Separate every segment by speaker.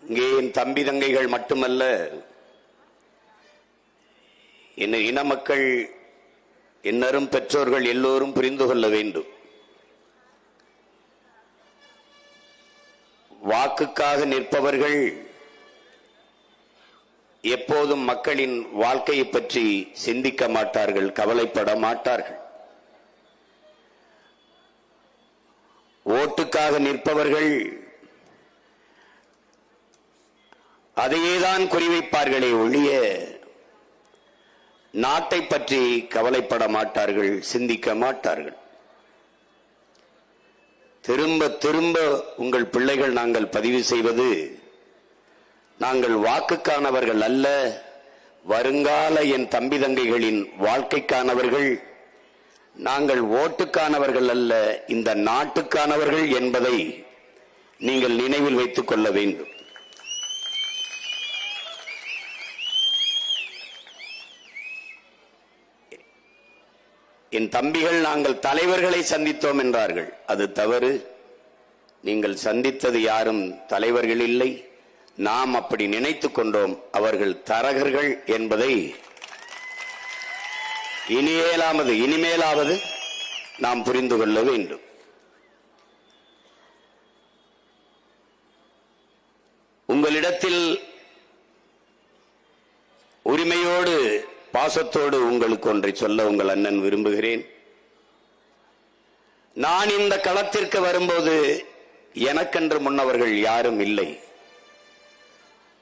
Speaker 1: இங்கே என் தம்பி தங்கைகள் மட்டுமல்ல, என் இன மக்கள், என்னரும் பெற்றோர்கள் எல்லோரும் புரிந்து கொள்ள வேண்டும். வாக்குக்காக நிற்பவர்கள் எப்போதும் மக்களின் வாழ்க்கையை பற்றி சிந்திக்க மாட்டார்கள், கவலைப்பட மாட்டார்கள். ஓட்டுக்காக நிற்பவர்கள் அதையேதான் குறிவைப்பார்களே ஒழிய நாட்டை பற்றி கவலைப்பட மாட்டார்கள், சிந்திக்க மாட்டார்கள். திரும்ப திரும்ப உங்கள் பிள்ளைகள் நாங்கள் பதிவு செய்வது, நாங்கள் வாக்குக்கானவர்கள் அல்ல, வருங்கால என் தம்பி தங்கைகளின் வாழ்க்கைக்கானவர்கள், நாங்கள் ஓட்டுக்கானவர்கள் அல்ல, இந்த நாட்டுக்கானவர்கள் என்பதை நீங்கள் நினைவில் வைத்துக் கொள்ள வேண்டும். என் தம்பிகள் நாங்கள் தலைவர்களை சந்தித்தோம் என்றார்கள். அது தவறு. நீங்கள் சந்தித்தது யாரும் தலைவர்கள் இல்லை, நாம் அப்படி நினைத்துக் கொண்டோம். அவர்கள் தரகர்கள் என்பதை இனிமேலாவது நாம் புரிந்து கொள்ள வேண்டும். உங்களிடத்தில் உரிமையோடு பாசத்தோடு உங்களுக்கு ஒன்றை சொல்ல உங்கள் அண்ணன் விரும்புகிறேன். நான் இந்த களத்திற்கு வரும்போது எனக்கென்று முன்னவர்கள் யாரும் இல்லை.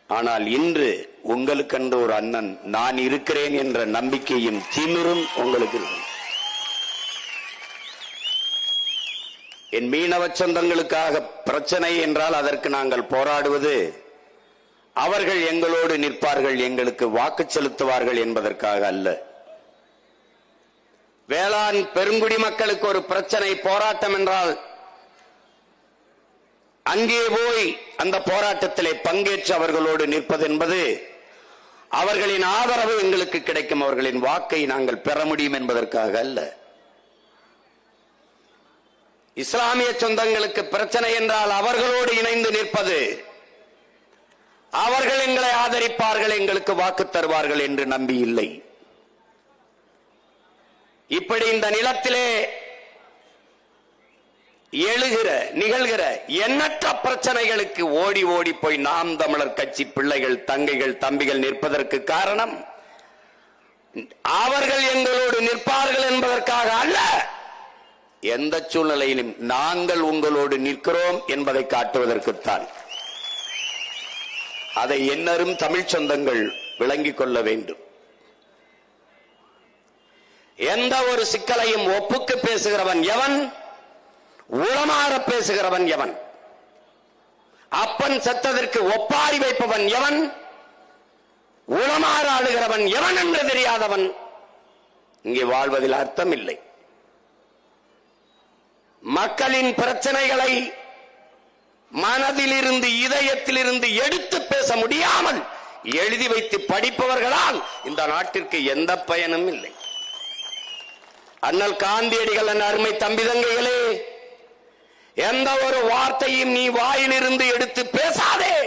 Speaker 1: ஆனால் இன்று உங்களுக்கென்று ஒரு அண்ணன் நான் இருக்கிறேன் என்ற நம்பிக்கையும் திமிரும் உங்களுக்கு இருக்கு. என் மீனவ சொந்தங்களுக்காக பிரச்சனை என்றால் அதற்கு நாங்கள் போராடுவது, அவர்கள் எங்களோடு நிற்பார்கள், எங்களுக்கு வாக்கு செலுத்துவார்கள் என்பதற்காக அல்ல. வேளாண் பெருங்குடி மக்களுக்கு ஒரு பிரச்சனை, போராட்டம் என்றால் அங்கே போய் அந்த போராட்டத்திலே பங்கேற்று அவர்களோடு நிற்பது என்பது அவர்களின் ஆதரவு எங்களுக்கு கிடைக்கும், அவர்களின் வாக்கை நாங்கள் பெற முடியும் என்பதற்காக அல்ல. இஸ்லாமிய சொந்தங்களுக்கு பிரச்சனை என்றால் அவர்களோடு இணைந்து நிற்பது, அவர்கள் எங்களை ஆதரிப்பார்கள், எங்களுக்கு வாக்கு தருவார்கள் என்று நம்பி இல்லை. இப்படி இந்த நிலத்திலே நிகழ்கிற எண்ணற்ற பிரச்சனைகளுக்கு ஓடி ஓடி போய் நாம் தமிழர் கட்சி பிள்ளைகள், தங்கைகள், தம்பிகள் நிற்பதற்கு காரணம் அவர்கள் எங்களோடு நிற்பார்கள் என்பதற்காக அல்ல, எந்த சூழ்நிலையிலும் நாங்கள் உங்களோடு நிற்கிறோம் என்பதை காட்டுவதற்குத்தான். அதை என்னரும் தமிழ் சொந்தங்கள் விளங்கிக் கொள்ள வேண்டும். எந்த ஒரு சிக்கலையும் ஒப்புக்கு பேசுகிறவன் எவன், உளமாற பேசுகிறவன் எவன், அப்பன் செத்ததற்கு ஒப்பாரி வைப்பவன் எவன், உளமாற ஆளுகிறவன் எவன் என்று தெரியாதவன் இங்கே வாழ்வதில் அர்த்தம் இல்லை. மக்களின் பிரச்சனைகளை மனதிலிருந்து, இதயத்திலிருந்து எடுத்து பேச முடியாமல் எழுதி வைத்து படிப்பவர்களால் இந்த நாட்டிற்கு எந்த பயனும் இல்லை. அண்ணல் காந்தியடிகள், என் அருமை தம்பி தங்கைகளே, எந்த ஒரு வார்த்தையும் நீ வாயிலிருந்து எடுத்து பேசாதே,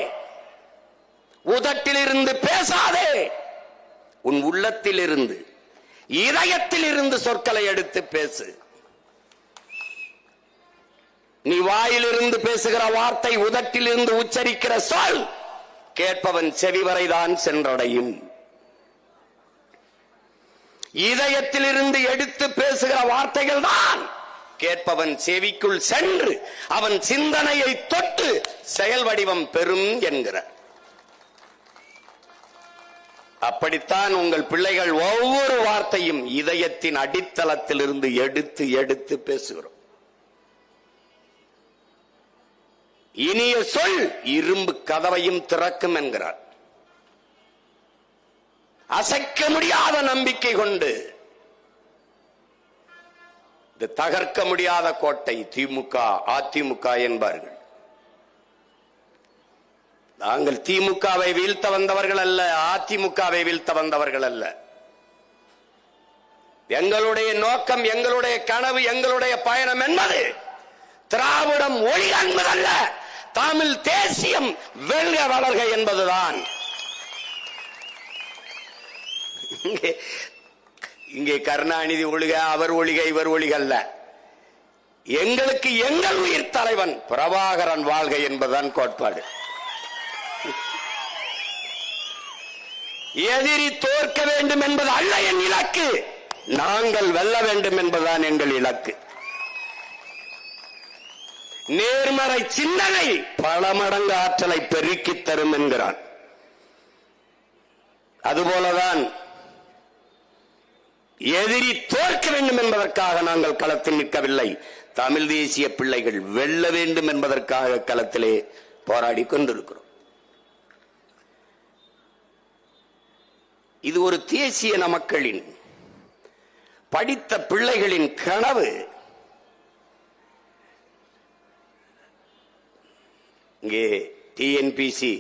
Speaker 1: உதட்டிலிருந்து பேசாதே, உன் உள்ளத்திலிருந்து, இதயத்திலிருந்து சொற்களை எடுத்து பேசு. நீ வாயிலிருந்து பேசுகிற வார்த்தை, உதட்டிலிருந்து உச்சரிக்கிற சொல் கேட்பவன் செவிவரைதான் சென்றடையும். இதயத்திலிருந்து எடுத்து பேசுகிற வார்த்தைகள் தான் கேட்பவன் செவிக்குள் சென்று அவன் சிந்தனையை தொட்டு செயல் வடிவம் பெறும் என்கிற. அப்படித்தான் உங்கள் பிள்ளைகள் ஒவ்வொரு வார்த்தையும் இதயத்தின் அடித்தளத்திலிருந்து எடுத்து எடுத்து பேசுகிறோம். இனிய சொல் இரும்பு கதவையும் திறக்கும் என்கிறார். அசைக்க முடியாத நம்பிக்கை கொண்டு தகர்க்க முடியாத கோட்டை திமுக, அதிமுக என்பார்கள். நாங்கள் திமுகவை வீழ்த்த வந்தவர்கள் அல்ல, அதிமுகவை வீழ்த்த வந்தவர்கள் அல்ல. எங்களுடைய நோக்கம், எங்களுடைய கனவு, எங்களுடைய பயணம் என்பது திராவிடம் ஒளி என்பதல்ல, தமிழ் தேசியம் வெல்க வளர்க என்பதுதான். இங்கே கருணாநிதி ஒழிக, அவர் ஒழிக, இவர் ஒழிக அல்ல. எங்களுக்கு எங்கள் உயிர் தலைவன் பிரபாகரன் வாழ்க என்பதுதான் கோட்பாடு. எதிரி தோற்க வேண்டும் என்பது அல்ல என் இலக்கு, நாங்கள் வெல்ல வேண்டும் என்பதுதான் எங்கள் இலக்கு. நேர்மறை சிந்தனை பல மடங்கு ஆற்றலை பெருக்கி தரும் என்கிறான். அதுபோலதான் எதிரி தோற்க வேண்டும் என்பதற்காக நாங்கள் களத்தில் நிற்கவில்லை, தமிழ் தேசிய பிள்ளைகள் வெல்ல வேண்டும் என்பதற்காக களத்திலே போராடி கொண்டிருக்கிறோம். இது ஒரு தேசிய மக்களின் படித்த பிள்ளைகளின் கனவு. இங்கே TNPSC,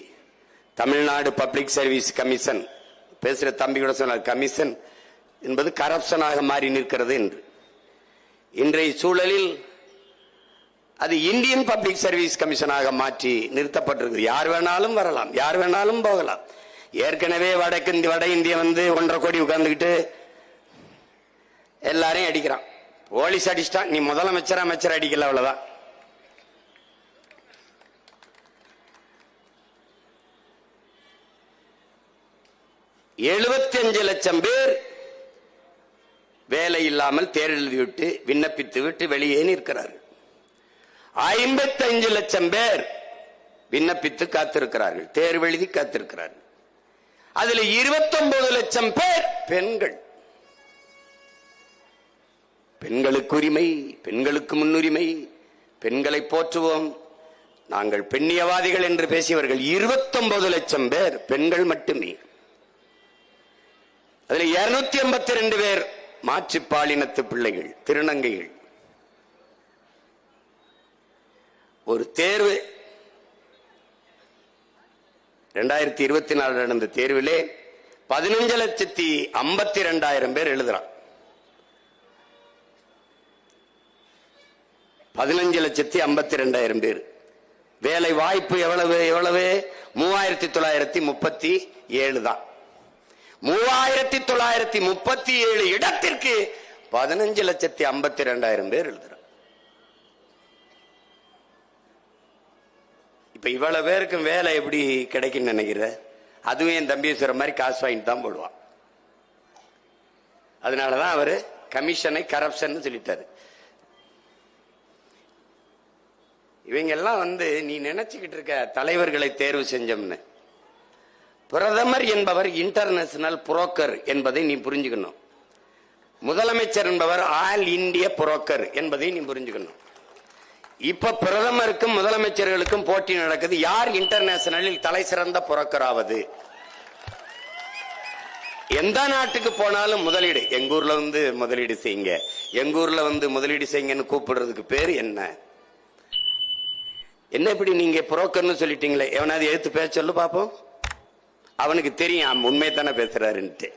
Speaker 1: Tamil Nadu public service commission, பேசுற தம்பி கூட சொன்னார், கமிஷன் என்பது கரப்ஷனாக மாறி நிற்கிறது என்று. இன்றைய சூழலில் அது இந்தியன் பப்ளிக் சர்வீஸ் கமிஷனாக மாற்றி நிறுத்தப்பட்டிருக்கு. யார் வேணாலும் வரலாம், யார் வேணாலும் போகலாம். ஏற்கனவே வட இந்திய வந்து 1.5 கோடி உட்கார்ந்துக்கிட்டு எல்லாரையும் அடிக்கிறான். போலீஸ் அடிச்சிட்டான், நீ முதலமைச்சர் அமைச்சர் அடிக்கல, அவ்வளவுதான். $75 லட்சம் பேர் வேலை இல்லாமல் தேர்வு எழுதிவிட்டு விண்ணப்பித்து விட்டு வெளியே நிற்கிறார்கள். 55 லட்சம் பேர் விண்ணப்பித்து காத்திருக்கிறார்கள், தேர்வு எழுதி காத்திருக்கிறார்கள். அதில் 29 லட்சம் பேர் பெண்கள். பெண்களுக்கு உரிமை, பெண்களுக்கு முன்னுரிமை, பெண்களை போற்றுவோம், நாங்கள் பெண்ணியவாதிகள் என்று பேசியவர்கள் 29 லட்சம் பேர் பெண்கள் மட்டுமே. அதில் 282 பேர் மாற்றுப்பாலினத்து பிள்ளைகள், திருநங்கைகள். ஒரு தேர்வு 2024 நடந்த தேர்விலே 15,52,000 பேர் எழுதுறான். 15,52,000 பேர். வேலை வாய்ப்பு எவ்வளவு? 3,937 தான். 3,937 இடத்திற்கு 15,52,000 பேர் எழுதுறாங்க. இப்ப இவ்வளவு பேருக்கும் வேலை எப்படி கிடைக்கும் நினைக்கிற? அதுவும் என் தம்பி சொல்ற மாதிரி காசு வாங்கிட்டு தான் போடுவான். அதனாலதான் அவரு கமிஷனை கரப்ஷன் சொல்லிட்டாரு. இவங்க எல்லாம் வந்து நீ நினைச்சுக்கிட்டு இருக்க தலைவர்களை தேர்வு செஞ்சோம்னு. பிரதமர் என்பவர் இன்டர்நேஷனல் புரோக்கர் என்பதை நீ புரிஞ்சுக்கணும். முதலமைச்சர் என்பவர் ஆல் இந்திய புரோக்கர் என்பதை நீ புரிஞ்சுக்கணும். இப்ப பிரதமருக்கும் முதலமைச்சர்களுக்கும் போட்டி நடக்குது, யார் இன்டர்நேஷனலில் தலை சிறந்த புரோக்கர் ஆவது. எந்த நாட்டுக்கு போனாலும் முதலீடு, எங்க ஊர்ல வந்து முதலீடு செய்யுங்க, எங்க ஊர்ல வந்து முதலீடு செய்யுங்கன்னு கூப்பிடுறதுக்கு பேர் என்ன? என்ன இப்படி நீங்க புரோக்கர்னு சொல்லிட்டீங்களே, எவனாவது எடுத்து பேச சொல்லு பாப்போம். அவனுக்கு தெரியும் உண்மையை தானே பேசுறாருன்ட்டு.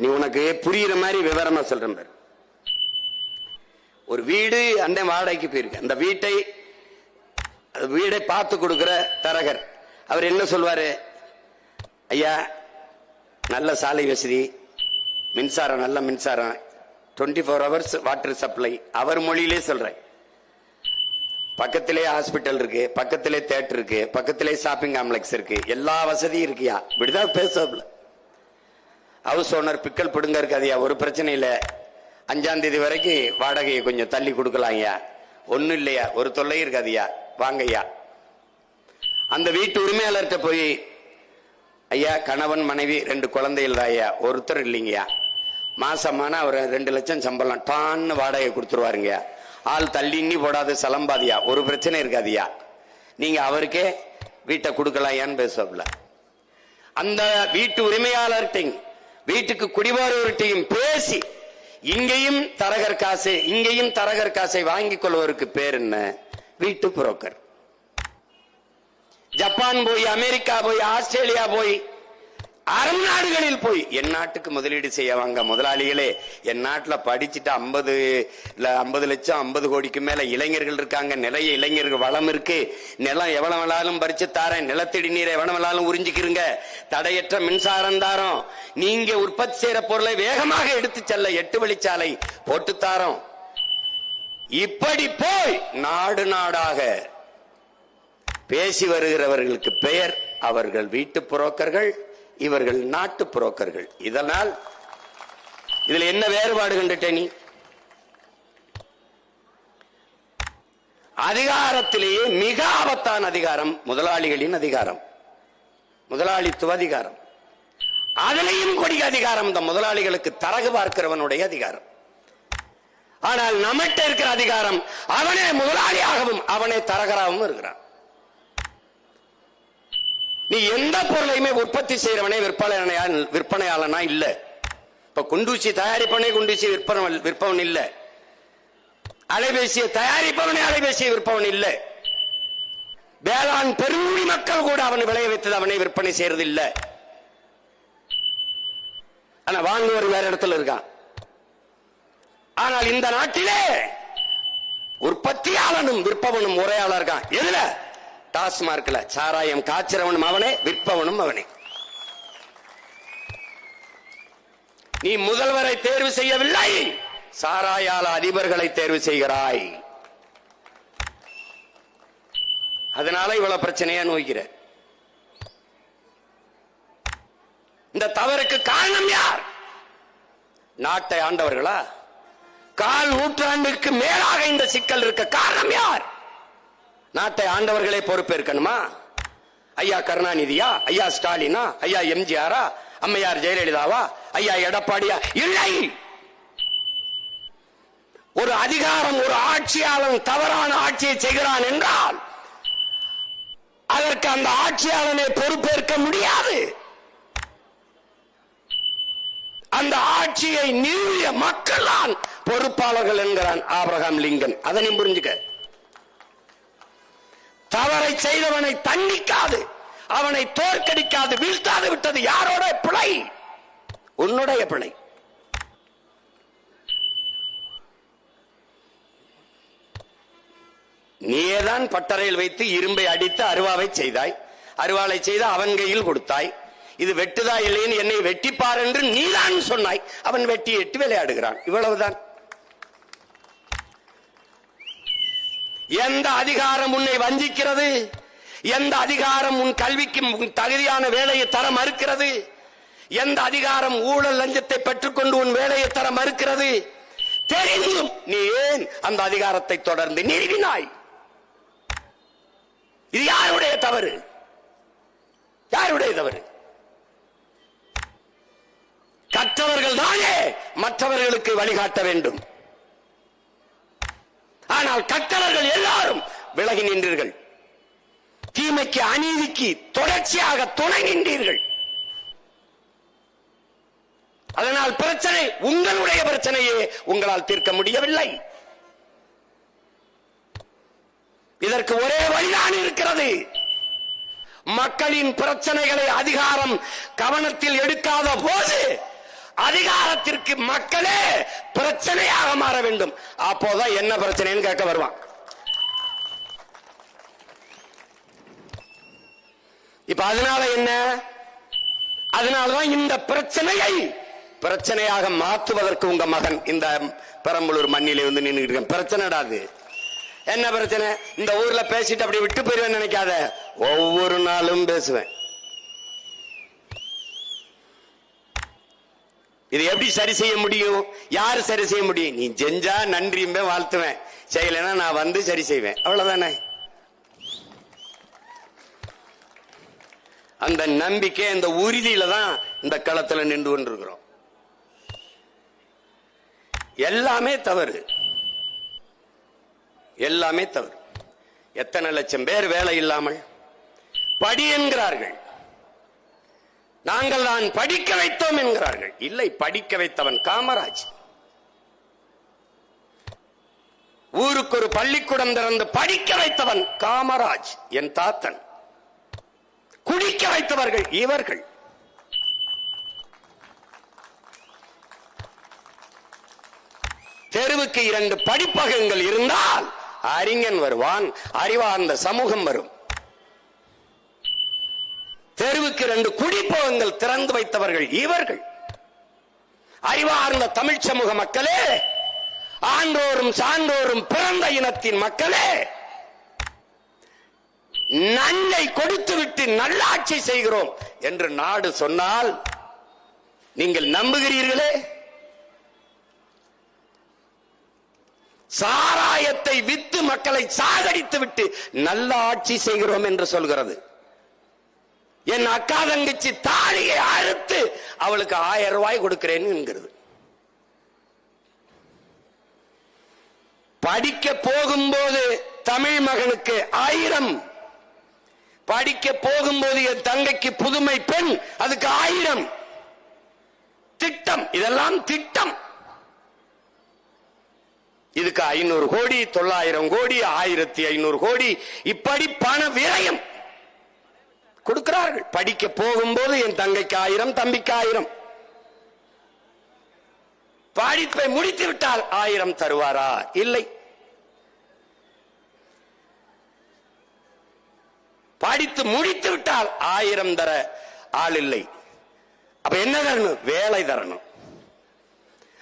Speaker 1: நீ உனக்கு புரியுற மாதிரி விவரமா சொல்றேன் பாரு. ஒரு வீடு அந்த வாடகைக்கு போயிருக்கு, அந்த வீடை பார்த்து கொடுக்கிற தரகர் அவர் என்ன சொல்வாரு? ஐயா நல்ல சாலை வசதி, மின்சாரம், நல்ல மின்சாரம், 24 hours வாட்டர் சப்ளை. அவர் மொழியிலே சொல்றேன். பக்கத்திலே ஹாஸ்பிட்டல் இருக்கு, பக்கத்திலே தியேட்டர் இருக்கு, பக்கத்திலே ஷாப்பிங் காம்ப்ளெக்ஸ் இருக்கு, எல்லா வசதியும் இருக்கியா. இப்படிதான் பேசுவாப்ல. ஹவுஸ் ஓனர் பிக்கல் பிடுங்க இருக்காதியா, ஒரு பிரச்சனை இல்ல, 5ஆம் தேதி வரைக்கும் வாடகையை கொஞ்சம் தள்ளி கொடுக்கலாம் ஐயா, ஒன்னும் இல்லையா, ஒரு தொல்லை இருக்காதியா, வாங்கய்யா. அந்த வீட்டு உரிமையாளர்கிட்ட போய் ஐயா கணவன் மனைவி 2 குழந்தைகள் தான் ஐயா, ஒருத்தர் இல்லைங்கய்யா, மாசமான அவர் 2 லட்சம் சம்பளம் டான்னு வாடகை கொடுத்துருவாருங்க, ஆள் தள்ளின்னு போடாத சலம்பாதியா, ஒரு பிரச்சனை இருக்காதியா, நீங்க அவருக்கே வீட்டை கொடுக்கலாயான்னு பேசுவாப்ல. அந்த வீட்டு உரிமையாளர்கிட்டையும் வீட்டுக்கு குடிவரவர்கிட்டையும் பேசி இங்கேயும் தரகர் காசு, இங்கேயும் தரகர் காசை வாங்கிக் கொள்வதற்கு பேர் என்ன? வீட்டு புரோக்கர். ஜப்பான் போய், அமெரிக்கா போய், ஆஸ்திரேலியா போய் அரம் நாடுகளில் போய் என் நாட்டுக்கு முதலீடு செய்ய வாங்க முதலாளிகளே. என் நாட்டுல படிச்சுட்டு 50 லட்சம் 50 கோடிக்கு மேல இளைஞர்கள் இருக்காங்க. நிறைய இளைஞர்கள் வளம் இருக்கு. நிலம் எவ்வளவு வேணாலும் பறிச்சு தாரேன். நிலத்தடி நீரை எவ்வளவு வேணாலும் உறிஞ்சிக்கிறங்க. தடையற்ற மின்சாரம் தாரோம். நீங்க உற்பத்தி செய்யற பொருளை வேகமாக எடுத்து செல்ல 8 வழிச்சாலை போட்டு தாரோம். இப்படி போய் நாடு நாடாக பேசி வருகிறவர்களுக்கு பெயர் அவர்கள் வீட்டு புரோக்கர்கள், இவர்கள் நாட்டு புரோக்கர்கள். இதனால் இதுல என்ன வேறுபாடு கண்டுட்ட நீ? அதிகாரத்திலேயே மிக ஆபத்தான அதிகாரம் முதலாளிகளின் அதிகாரம், முதலாளித்துவ அதிகாரம். அதிலையும் கொடிய அதிகாரம் இந்த முதலாளிகளுக்கு தரகு பார்க்கிறவனுடைய அதிகாரம். ஆனால் நம்மகிட்ட இருக்கிற அதிகாரம் அவனே முதலாளியாகவும் அவனே தரகராகவும் இருக்கிறான். நீ எந்த பொருளையுமே உற்பத்தி செய்யறவனே விற்பனையாளனா இல்ல. இப்ப குண்டூசி தயாரிப்பவனே குண்டூசி விற்பவன் இல்ல. அலைபேசியை தயாரிப்பவனே அலைபேசியை விற்பவன் இல்ல. வேளாண் பெருங்குடி மக்கள் கூட அவன் விளைய வைத்தது அவனை விற்பனை செய்யறது இல்ல. ஆனா வாங்குவர் வேற இடத்துல இருக்கான். ஆனால் இந்த நாட்டிலே உற்பத்தியாளனும் விற்பவனும் முறையாளர் இருக்கான். எதுல? டாஸ்மார்க்ல சாராயம் காய்ச்சறவனும் அவனே, விற்பவனும் அவனே. நீ முதல்வரை தேர்வு செய்யவில்லை, சாராயால அதிபர்களை தேர்வு செய்கிறாய். அதனால இவ்வளவு பிரச்சனையா நோய்கிற. இந்த தவறுக்கு காரணம் யார்? நாட்டை ஆண்டவர்களா? கால் நூற்றாண்டுக்கு மேலாக இந்த சிக்கல் இருக்க காரணம் யார்? நாட்டை ஆண்டவர்களே பொறுப்பேற்கணுமா? ஐயா கருணாநிதியா, ஐயா ஸ்டாலினா, ஐயா எம்ஜிஆரா, அம்மையார் ஜெயலலிதாவா, ஐயா எடப்பாடியா? இல்லை. ஒரு அதிகாரம், ஒரு ஆட்சியாளன் தவறான ஆட்சியை செய்கிறான் என்றால் அதற்கு அந்த ஆட்சியாளனை பொறுப்பேற்க முடியாது. அந்த ஆட்சியை நிறுவிய மக்கள் தான் பொறுப்பாளர்கள் என்கிறான் ஆபிரகாம் லிங்கன். அதனை புரிஞ்சுக்க. தவறை செய்தவனை தண்டிக்காது, அவனை தோற்கடிக்காது, வீழ்த்தாது விட்டது யாரோட பிழை? உன்னுடைய பிழை. நீதான் பட்டறையில் வைத்து இரும்பை அடித்து அருவாவை செய்தாய். அருவாளை செய்து அவன் கையில் கொடுத்தாய். இது வெட்டுதா இல்லைன்னு என்னை வெட்டிப்பார் என்று நீதான் சொன்னாய். அவன் வெட்டி எட்டு விளையாடுகிறான். இவ்வளவுதான். எந்த அதிகாரம் உன்னை வஞ்சிக்கிறது? எந்த அதிகாரம் உன் கல்விக்கு தகுதியான வேலையை தர மறுக்கிறது? எந்த அதிகாரம் ஊழல் லஞ்சத்தை பெற்றுக்கொண்டு உன் வேலையை தர மறுக்கிறது? தெரிந்தும் நீ ஏன் அந்த அதிகாரத்தை தொடர்ந்து நிறுவினாய்? இது யாருடைய தவறு? யாருடைய தவறு? கற்றவர்கள் தானே மற்றவர்களுக்கு வழிகாட்ட வேண்டும். ஆனால் கற்றவர்கள் எல்லாரும் விலகி நின்றீர்கள். தீமைக்கு அநீதிக்கு தொடர்ச்சியாக துணை நின்றீர்கள். அதனால் பிரச்சனை உங்களுடைய பிரச்சனையே உங்களால் தீர்க்க முடியவில்லை. இதற்கு ஒரே வழிதான் இருக்கிறது. மக்களின் பிரச்சனைகளை அதிகாரம் கவனத்தில் எடுக்காத போது அதிகாரத்திற்கு மக்களே பிரச்சனையாக மாற வேண்டும். அப்போதான் என்ன பிரச்சனைன்னு கேட்க வருவான். இப்ப அதனால என்ன? அதனாலதான் இந்த பிரச்சனையை பிரச்சனையாக மாற்றுவதற்கு உங்க மகன் இந்த பெரம்பலூர் மண்ணிலே வந்து நின்று பிரச்சனைடாது. என்ன பிரச்சனை? இந்த ஊர்ல பேசிட்டு அப்படி விட்டு போயிருவேன் நினைக்காத. ஒவ்வொரு நாளும் பேசுவேன். இது எப்படி சரி செய்ய முடியும்? யாரு சரி செய்ய முடியும்? நீ செஞ்சா நன்றியுமே வாழ்த்துவேன், செய்யலைன்னா நான் வந்து சரி செய்வேன். அவ்வளவுதானே. அந்த நம்பிக்கை, அந்த உறுதியில தான் இந்த களத்துல நின்று கொண்டிருக்கிறோம். எல்லாமே தவறு, எல்லாமே தவறு. எத்தனை லட்சம் பேர் வேலை இல்லாமல் படி என்கிறார்கள். நாங்கள் தான் படிக்க வைத்தோம் என்கிறார்கள். இல்லை, படிக்க வைத்தவன் காமராஜ். ஊருக்கு ஒரு பள்ளிக்கூடம் திறந்து படிக்க வைத்தவன் காமராஜ், என் தாத்தன். குடிக்க வைத்தவர்கள் இவர்கள். தெருவுக்கு 2 படிப்பகங்கள் இருந்தால் அறிஞன் வருவான், அறிவார்ந்த சமூகம் வரும். தெருவுக்கு 2 குடிப்பகங்கள் திறந்து வைத்தவர்கள் இவர்கள். அறிவார்ந்த தமிழ் சமூக மக்களே, ஆன்றோரும் சான்றோரும் பிறந்த இனத்தின் மக்களே, நன்மை கொடுத்துவிட்டு நல்லாட்சி செய்கிறோம் என்று நாடு சொன்னால் நீங்கள் நம்புகிறீர்களே? சாராயத்தை வித்து மக்களை சாகடித்து விட்டு நல்ல ஆட்சி செய்கிறோம் என்று சொல்கிறது. என் அக்கா தங்கச்சி தாலியை அறுத்து அவளுக்கு 1000 ரூபாய் கொடுக்கிறேன் என்கிறது. படிக்க போகும்போது தமிழ் மகனுக்கு 1000, படிக்க போகும்போது என் தங்கைக்கு புதுமை பெண் அதுக்கு 1000. திட்டம், இதெல்லாம் திட்டம். இதுக்கு 500 கோடி, 900 கோடி, 1500 கோடி, இப்படி பண விரயம் கொடுக்கிறார்கள். படிக்க போகும்போது என் தங்கைக்கு 1000, தம்பிக்கு 1000. படிப்பை முடித்து விட்டால் 1000 தருவாரா? இல்லை. படித்து முடித்து விட்டால் 1000 தர ஆள் இல்லை. அப்ப என்ன தரணும்? வேலை தரணும்.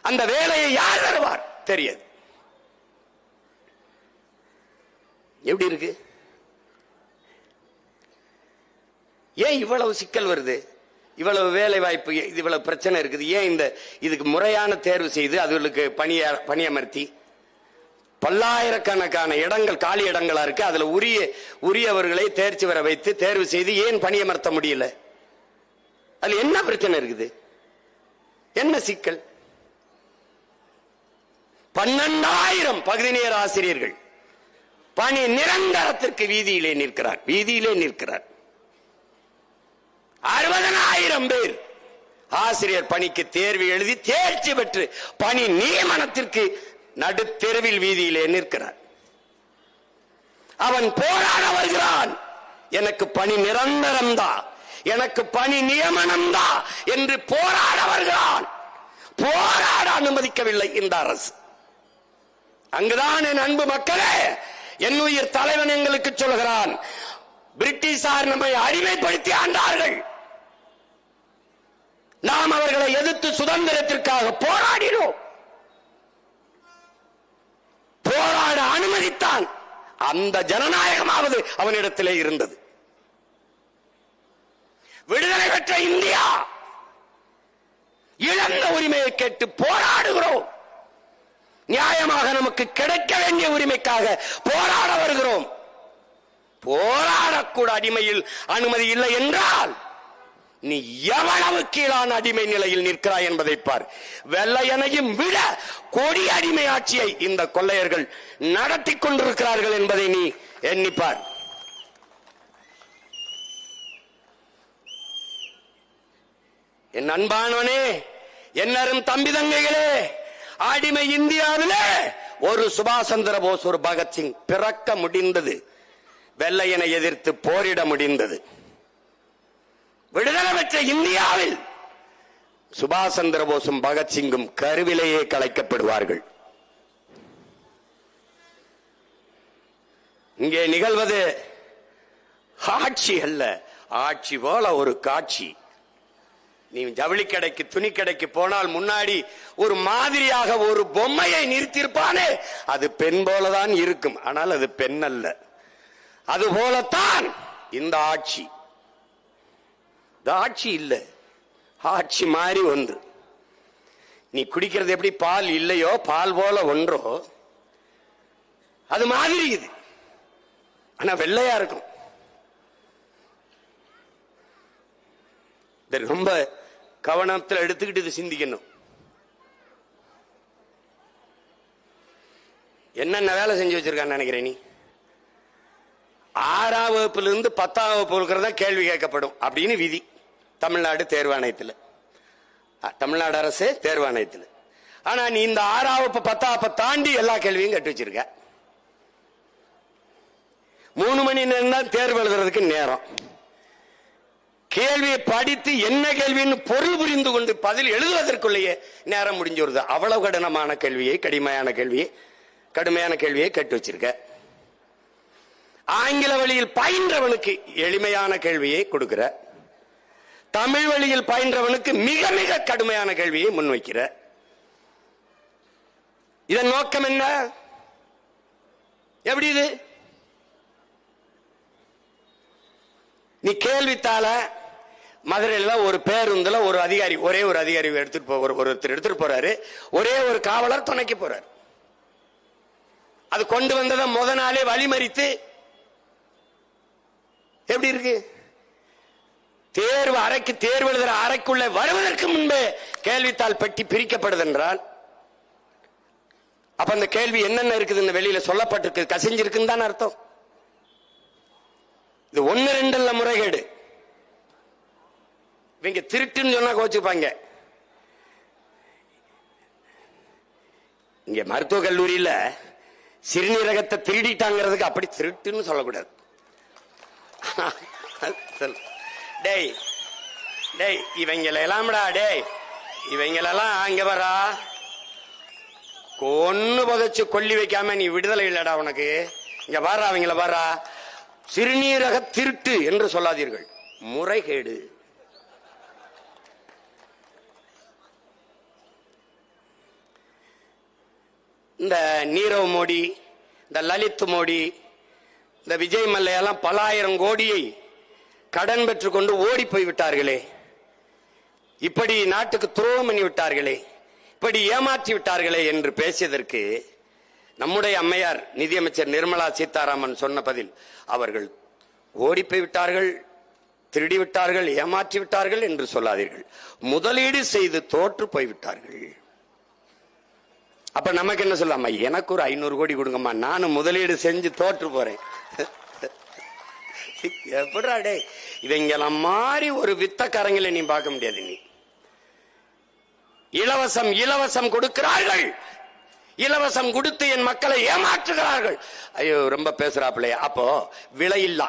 Speaker 1: அந்த வேலையை யார் தருவார்? தெரியாது. எப்படி இருக்கு? ஏன் இவ்வளவு சிக்கல் வருது? இவ்வளவு வேலை வாய்ப்பு, இவ்வளவு பிரச்சனை இருக்குது. ஏன் இதுக்கு முறையான தேர்வு செய்து அதுகளுக்கு பணியமர்த்தி பல்லாயிரக்கணக்கான இடங்கள் காலி இடங்களா இருக்கு, அதுல உரியவர்களை தேர்ச்சி வர வைத்து தேர்வு செய்து ஏன் பணியமர்த்த முடியல? அதுல என்ன பிரச்சனை இருக்குது? என்ன சிக்கல்? 12,000 பகுதி நேர ஆசிரியர்கள் பணி நிரந்தரத்திற்கு வீதியிலே நிற்கிறார். 60,000 பேர் ஆசிரியர் பணிக்கு தேர்வு எழுதி தேர்ச்சி பெற்று பணி நியமனத்திற்கு நடுத்தெருவில் வீதியிலே நிற்கிறார். அவன் போராட வருகிறான். எனக்கு பணி நிரந்தரம் தான், எனக்கு பணி நியமனம் தான் என்று போராட வருகிறான். போராட அனுமதிக்கவில்லை இந்த அரசு. அங்குதான் என் அன்பு மக்களே, என் உயிர் தலைவன் எங்களுக்கு சொல்கிறான், பிரிட்டிஷார் நம்மை அடிமைப்படுத்தி ஆண்டார்கள். நாம் அவர்களை எதிர்த்து சுதந்திரத்திற்காக போராடினோம். போராட அனுமதித்தான். அந்த ஜனநாயகமாவது அவனிடத்திலே இருந்தது. விடுதலை பெற்ற இந்தியா இழந்த உரிமையை கேட்டு போராடுகிறோம். நியாயமாக நமக்கு கிடைக்க வேண்டிய உரிமைக்காக போராட வருகிறோம். போராடக்கூட அடிமையில் அனுமதி இல்லை என்றால் நீ எவ்வளவு கீழான அடிமை நிலையில் நிற்கிறாய் என்பதை பார். வெள்ளையனையும் விட கொடிய அடிமை ஆட்சியை இந்த கொள்ளையர்கள் நடத்தி கொண்டிருக்கிறார்கள் என்பதை நீ எண்ணிப்பார். என் அன்பானவனே, என்னரும் தம்பி தங்கைகளே, அடிமை இந்தியாவிலே ஒரு சுபாஷ் சந்திர போஸ், ஒரு பகத்சிங் பிறக்க முடிந்தது. வெள்ளையனை எதிர்த்து போரிட முடிந்தது. விடுதலை பெற்ற இந்தியாவில் சுபாஷ் சந்திர போஸும் பகத்சிங்கும் கருவிலேயே கலைக்கப்படுவார்கள். இங்கே நிகழ்வது ஆட்சி அல்ல, ஆட்சி போல ஒரு காட்சி. நீ ஜவுளி கடைக்கு, துணி கடைக்கு போனால் முன்னாடி ஒரு மாதிரியாக ஒரு பொம்மையை நிறுத்தியிருப்பானே, அது பெண் போலதான் இருக்கும். ஆனால் அது பெண் அல்ல. அது போலத்தான் இந்த ஆட்சி. ஆட்சி இல்ல, ஆட்சி மாதிரி ஒன்று. நீ குடிக்கிறது எப்படி பால் இல்லையோ, பால் போல ஒன்றோ, அது மாதிரி இது. ஆனா வெள்ளையா இருக்கும். ரொம்ப கவனத்தில் எடுத்துக்கிட்டு இது சிந்திக்கணும். என்னென்ன வேலை செஞ்சு வச்சிருக்கான்னு நினைக்கிறேன் நீ? 6ஆம் வகுப்பிலிருந்து 10ஆம் வகுப்பு இருக்கிறதா கேள்வி கேட்கப்படும் அப்படின்னு விதி தமிழ்நாடு தேர்வாணையத்தில், தமிழ்நாடு அரசு தேர்வாணையத்தில். ஆனா நீ இந்த 6ஆம் வகுப்பு 10ஆம் வகுப்பை தாண்டி எல்லா கேள்வியும் கேட்டு வச்சிருக்க. 3 மணி நேரம் தான் தேர்வு எழுதுறதுக்கு நேரம். கேள்வியை படித்து என்ன கேள்வின்னு பொருள் புரிந்து கொண்டு பதில் எழுதுவதற்குள்ளேயே நேரம் முடிஞ்சு வருது. அவ்வளவு கடினமான கேள்வியை கடுமையான கேள்வியை கேட்டு வச்சிருக்க. ஆங்கில வழியில் பயின்றவனுக்கு எளிமையான கேள்வியை கொடுக்கிற, தமிழ் வழியில் பயின்றவனுக்கு மிக மிக கடுமையான கேள்வியை முன்வைக்கிற. இதன் நோக்கம் என்ன? எப்படி இது? நீ கேள்வித்தாள மதுரையில ஒரு பேருந்துல ஒரு அதிகாரி, ஒரே ஒரு அதிகாரி ஒருத்தர் எடுத்துட்டு போறாரு, ஒரே ஒரு காவலர் துணைக்கு போறாரு. அது கொண்டு வந்ததை முத நாளே வழிமறித்து எப்படி இருக்கு? தேர்வு எழுதுற அறைக்குள்ள வருவதற்கு முன்பே கேள்வித்தாள் பெட்டி பிரிக்கப்படுது என்றால் அப்ப அந்த கேள்வி என்னென்ன இருக்குது இந்த வெளியில சொல்லப்பட்டிருக்கு, கசிஞ்சிருக்குன்னு தான் அர்த்தம். இது 1-2 முறைகேடு. இவங்க திருட்டுன்னு சொன்னா கோச்சுப்பாங்க. இங்க மருத்துவ கல்லூரியில சிறுநீரகத்தை திருடிட்டாங்கிறதுக்கு அப்படி திருட்டுன்னு சொல்லக்கூடாது. டேய் டேய் இவங்களெல்லாம்டா, டேய் இவங்களெல்லாம் அங்க வரா கொன்னு புதைச்சு கொல்லி வைக்காம நீ விடுதலை இல்லடா உனக்கு. இங்க பாரா, அவங்கள பாரா, சிறுநீரக திருட்டு என்று சொல்லாதீர்கள், முறைகேடு. இந்த நீரவ் மோடி, இந்த லலித் மோடி, இந்த விஜய் மல்லையெல்லாம் பல ஆயிரம் கோடியை கடன் பெற்றுக்கொண்டு ஓடி போய் விட்டார்களே, இப்படி நாட்டுக்கு துரோகம் பண்ணி விட்டார்களே, இப்படி ஏமாற்றி விட்டார்களே என்று பேசியதற்கு நம்முடைய அம்மையார் நிதியமைச்சர் நிர்மலா சீதாராமன் சொன்ன பதில், அவர்கள் ஓடி போய் விட்டார்கள், திருடி விட்டார்கள், ஏமாற்றி விட்டார்கள் என்று சொல்லாதீர்கள், முதலீடு செய்து தோற்று போய்விட்டார்கள். அப்ப நமக்கு என்ன சொல்லாம, எனக்கு ஒரு 500 கோடி கொடுங்கம்மா, நானும் முதலீடு செஞ்சு தோற்று போறேன். எப்படா டே, இவங்கள மாதிரி ஒரு வித்தக்காரங்களை நீ பார்க்க முடியாது. நீ இலவசம் கொடுக்கிறார்கள், இலவசம் கொடுத்து என் மக்களை ஏமாற்றுகிறார்கள். ஐயோ ரொம்ப பேசுறாப்லையா. அப்போ விலையில்லா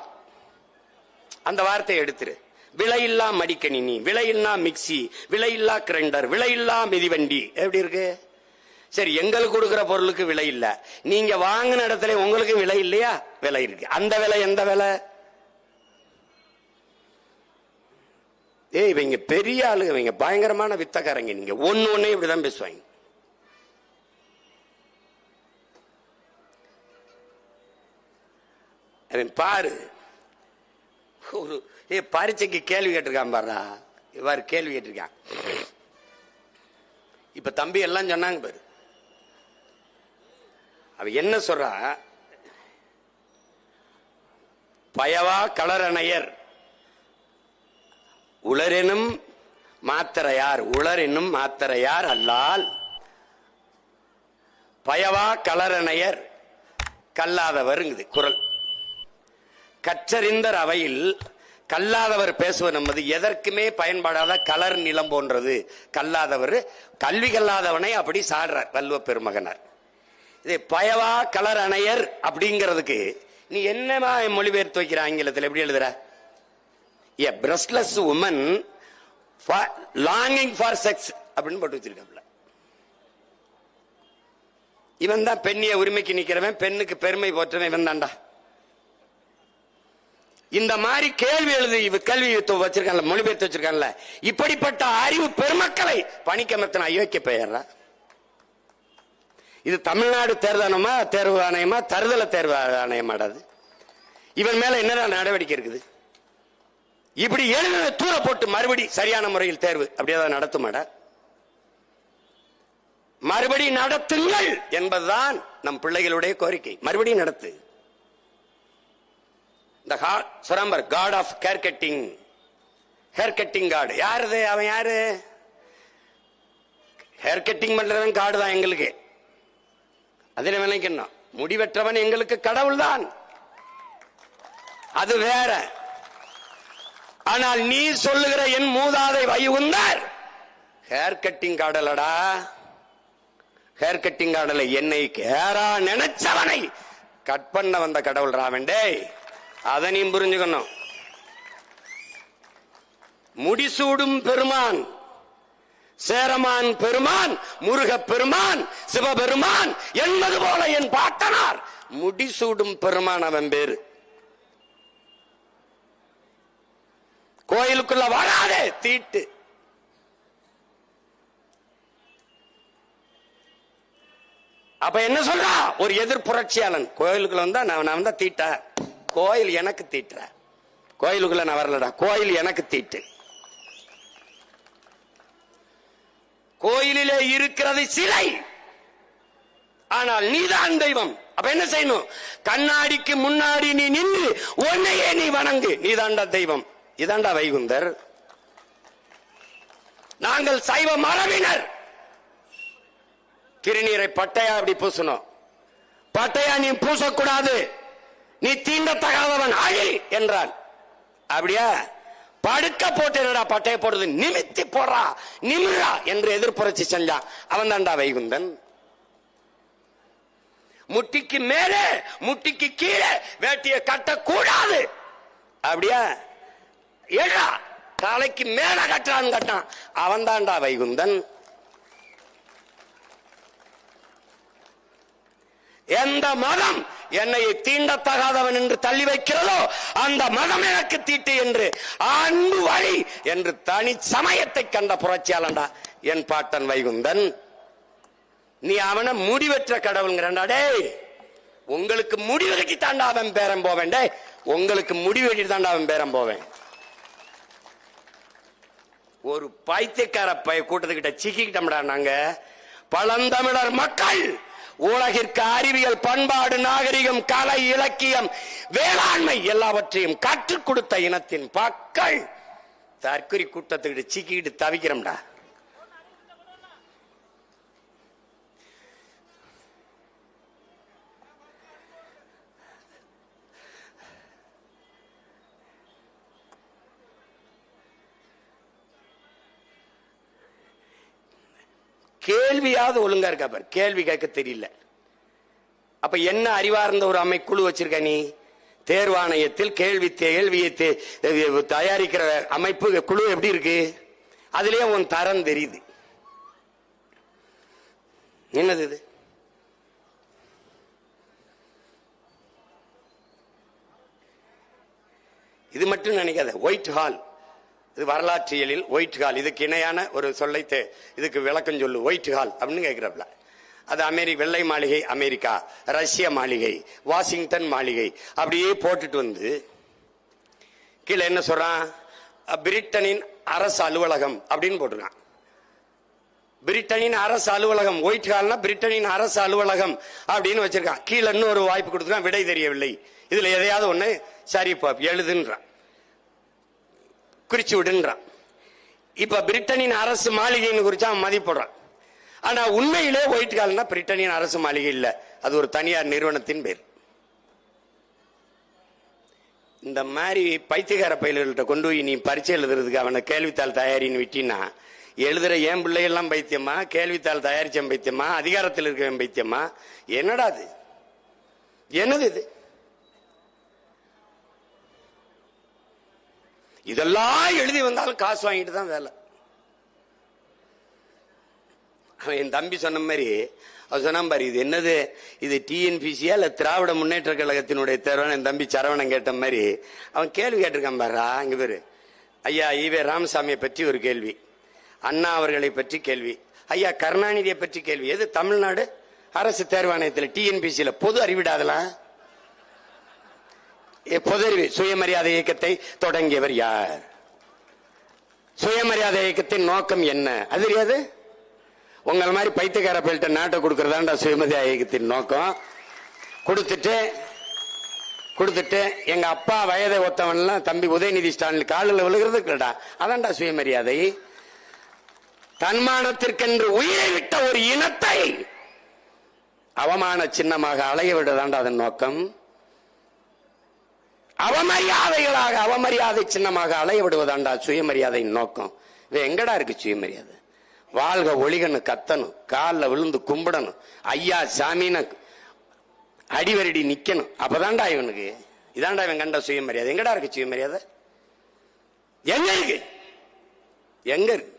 Speaker 1: அந்த வார்த்தையை எடுத்துரு. விலையில்லா மடிக்கணினி, விலையில்லா மிக்சி, விலையில்லா கிரைண்டர், விலையில்லா மிதிவண்டி. எப்படி இருக்கு? சரி, எங்களுக்கு கொடுக்கிற பொருளுக்கு விலை இல்ல, நீங்க வாங்கின இடத்துல உங்களுக்கு விலை இல்லையா? விலை இருக்கு. அந்த விலை எந்த விலை? இவங்க பெரிய ஆளுங்க, இவங்க பயங்கரமான வித்தக்காரங்க. நீங்க ஒன்னே இப்படிதான் பேசுவாங்க. பாரு, ஒரு பரீட்சைக்கு கேள்வி கேட்டிருக்கான் பாரு, இவ்வாறு கேள்வி கேட்டிருக்கான். இப்ப தம்பி எல்லாம் சொன்னாங்க பாரு, அவ என்ன சொல்றா, பயவா களரணையர் உளரெனும் மாத்திரையார், உளரெனும் மாத்திரையார் அல்லால் பயவா களரணையர் கல்லாதவருங்குது குரல். கற்றறிந்தர் அவையில் கல்லாதவர் பேசுவது என்பது எதற்குமே பயன்படாத கலர் நிலம் போன்றது. கல்லாதவர், கல்வி கல்லாதவனை அப்படி சாடுறார் வள்ளுவ பெருமகனார். இது பயவா கலர் அணையர் அப்படிங்கிறதுக்கு நீ என்னமா மொழிபெயர்த்து வைக்கிற? ஆங்கிலத்தில் எப்படி எழுதுற? A breastless woman longing for sex அப்படின்னு போட்டு வச்சிருக்காப்ல. இவன் தான் பெண்ணிய உரிமைக்கு நிக்கிறவன், பெண்ணுக்கு பெருமை போற்றவன் இவன் தான்டா. இந்த மாதிரி கேள்வி எழுதி கேள்வி வச்சிருக்கான்ல, மொழிபெயர்த்து வச்சிருக்கான்ல, இப்படிப்பட்ட அறிவு பெருமக்களை பணிக்கமர்த்தின அயோக்கிய பெயர்றா. இது தமிழ்நாடு தேர்வு ஆணையமா தருதல தேர்வு ஆணையமாடாது? இவன் மேல என்ன நடவடிக்கை இருக்குது? இப்படி எழுத தூர போட்டு மறுபடி சரியான முறையில் தேர்வு அப்படியே நடத்துமாடா? மறுபடி நடத்துங்கள் என்பதுதான் நம் பிள்ளைகளுடைய கோரிக்கை. மறுபடி நடத்து. இந்த சுரம்பர் god of hair cutting god யாரு? அவன் யாரு? ஹேர் கட்டிங் பண்றவன் காடு தான் எங்களுக்கு. அதில் நினைக்கணும், முடிவெற்றவன் எங்களுக்கு கடவுள் தான், அது வேற. ஆனால் நீ சொல்லுகிற என் மூதாதை வைகுந்தார் ஹேர் கட்டிங் காடலடா. ஹேர் கட்டிங் காடல என்னை கேரா நினைச்சவனை கட் பண்ண வந்த கடவுள் ராவண்டே. அதை நீ புரிஞ்சுக்கணும். முடிசூடும் பெருமான், சேரமான் பெருமான், முருக பெருமான், சிவபெருமான் என்பது போல என் பாட்டனார் முடிசூடும் பெருமான். அவன் பேரு. கோயிலுக்குள்ள வராதே தீட்டு. அப்ப என்ன சொல்றா ஒரு எதிர் புரட்சியாளன்? கோயிலுக்குள்ள வந்தா நான் தான் தீட்ட, கோயில் எனக்கு தீட்டுற, கோயிலுக்குள்ள நான் வரலடா, கோயில் எனக்கு தீட்டு. கோயிலிலே இருக்கிறது சிலை, ஆனால் நீதான் தெய்வம். அப்ப என்ன செய்யணும்? கண்ணாடிக்கு முன்னாடி நீ நின்று உன்னையே நீ வணங்கு, நீதாண்டா தெய்வம். இதாண்டா வைகுந்தர். நாங்கள் சைவ மரபினர். திருநீரை பட்டையா அப்படி பூசணும், பட்டையா நீ பூசக்கூடாது, நீ தீண்டத்தகாதவன் அழி என்றான். அப்படியா? படுக்க போட்டு பட்டைய போடுறது, நிமித்தி போடுறா, நிமிழா என்று எதிர்ப்புரட்சி செஞ்சான். அவன் தாண்டா வைகுந்தன். முட்டிக்கு மேலே முட்டிக்கு கீழே வேட்டிய கட்டக்கூடாது. அப்படியா? ஏழா தலைக்கு மேல கட்டான் கட்டான், அவன் தாண்டா வைகுந்தன். எந்த மதம் என்னை தீண்டத்தகாதவன் என்று தள்ளி வைக்கிறதோ அந்த மதம் எனக்கு தீட்டு என்று அன்பு வழி என்று தனி சமயத்தை கண்ட புரட்சியாளன்டா என் பாட்டன் வைகுந்தன். நீ அவனை முடிவற்ற கடவுள்ங்கிறா. டேய், உங்களுக்கு முடிவு கட்டி தாண்டா அவன் பேரம் போவேன். டே, உங்களுக்கு முடிவு கட்டி தாண்டா அவன் பேரம் போவேன். ஒரு பைத்தியக்கார கூட்டத்துக்கிட்ட சிக்கிக்கிட்டோம்டா நாங்க. பழந்தமிழர் மக்கள் உலகிற்கு அறிவியல், பண்பாடு, நாகரிகம், கலை, இலக்கியம், வேளாண்மை எல்லாவற்றையும் கற்றுக் கொடுத்த இனத்தின் மக்கள் தற்கொலை கூட்டத்துக்கிட்ட சிக்கிட்டு தவிக்கிறோம்டா. கேள்வியாவது ஒழுங்கா இருக்கா பாரு, கேள்வி கேட்க தெரியல. அப்ப என்ன அறிவார்ந்த ஒரு அமைக்குழு வச்சிருக்க நீ? தேர்வாணையத்தில் கேள்வியை தயாரிக்கிற அமைப்பு குழு எப்படி இருக்கு? அதுலயே உன் தரம் தெரியுது. என்னது இது? இது மட்டும் நினைக்காத. ஒயிட் ஹால், இது வரலாற்றியலில் ஒயிட் ஹால், இதுக்கு இணையான ஒரு சொல்லை இதுக்கு விளக்கம் சொல்லு. ஒயிட் ஹால் அப்படின்னு கேட்கிறப்பல, அது வெள்ளை மாளிகை அமெரிக்கா, ரஷ்ய மாளிகை, வாஷிங்டன் மாளிகை அப்படியே போட்டுட்டு வந்து கீழே என்ன சொல்றான்? பிரிட்டனின் அரசு அலுவலகம் அப்படின்னு போட்டிருக்கான். பிரிட்டனின் அரசு அலுவலகம், ஒயிட் ஹால்னா பிரிட்டனின் அரசு அலுவலகம் அப்படின்னு வச்சிருக்கான். கீழே இன்னொரு வாய்ப்பு கொடுத்துருக்கான், விடை தெரியவில்லை, இதுல எதையாவது ஒண்ணு சரி எழுதுன்றான், குறிச்சு விடுன்றான். இப்ப பிரிட்டனின் அரசு மாளிகைன்னு குறிச்சு அவன் மதிப்பிடுறான். ஆனா உண்மையிலே ஒயிட் ஹால்னா பிரிட்டனின் அரசு மாளிகை இல்ல, அது ஒரு தனியார் நிறுவனத்தின் பேர். இந்த மாதிரி பைத்தியக்கார பயில்கள்கிட்ட கொண்டு போய் நீ பரீட்சை எழுதுறதுக்கு அவனை கேள்வித்தாள் தயாரின்னு விட்டினா, எழுதுற ஏன் பிள்ளைகள்லாம் பைத்தியமா, கேள்வித்தாள் தயாரிச்ச பைத்தியமா, அதிகாரத்தில் இருக்க பைத்தியமா? என்னடா அது? என்னது இது? இதெல்லாம் எழுதி வந்தாலும் காசு வாங்கிட்டு தான் வேலை. அவன் என் தம்பி சொன்ன மாதிரி அவன் சொன்ன பாரு, இது என்னது, இது டிஎன்பிசியா இல்ல திராவிட முன்னேற்ற கழகத்தினுடைய தேர்வான என் தம்பி சரவணன் கேட்ட மாதிரி அவன் கேள்வி கேட்டிருக்கான் பாரா. அங்க பேரு ஐயா ஈவே ராமசாமியை பற்றி ஒரு கேள்வி, அண்ணா அவர்களை பற்றி கேள்வி, ஐயா கருணாநிதியை பற்றி கேள்வி. எது தமிழ்நாடு அரசு தேர்வாணையத்தில் டிஎன்பிசியில பொது அறிவிடாதலாம். பொது அறிவு. சுயமரியாதை இயக்கத்தை தொடங்கியவர் யார்? சுயமரியாதை இயக்கத்தின் நோக்கம் என்ன? அது தெரியாது. உங்கள் மாதிரி பைத்தியக்கார பயில்கிட்ட நாட்டை கொடுக்கறதாண்டா சுயமரியாதை இயக்கத்தின் நோக்கம். கொடுத்துட்டு எங்க அப்பா வயதை ஒத்தவன்லாம் தம்பி உதயநிதி ஸ்டாலின் காலில் விழுகிறது இல்லடா, அதான்டா சுயமரியாதை. தன்மானத்திற்கென்று உயிரை விட்ட ஒரு இனத்தை அவமான சின்னமாக அலைய விடுதாண்டா அதன் நோக்கம். அவமரியாதைகளாக அவமரியாதை சின்னமாக அலைய விடுவதாண்டா சுயமரியாதையின் நோக்கம். எங்கடா இருக்கு சுயமரியாதை? வாழ்க ஒளிகன்னு கத்தணும், காலில் விழுந்து கும்பிடணும், ஐயா சாமின்னு அடிவரடி நிக்கணும். அப்பதான்டா இவனுக்கு, இதாண்டா இவன் கண்ட சுயமரியாதை. எங்கடா இருக்கு சுயமரியாதை? எங்க இருக்கு? எங்க இருக்கு?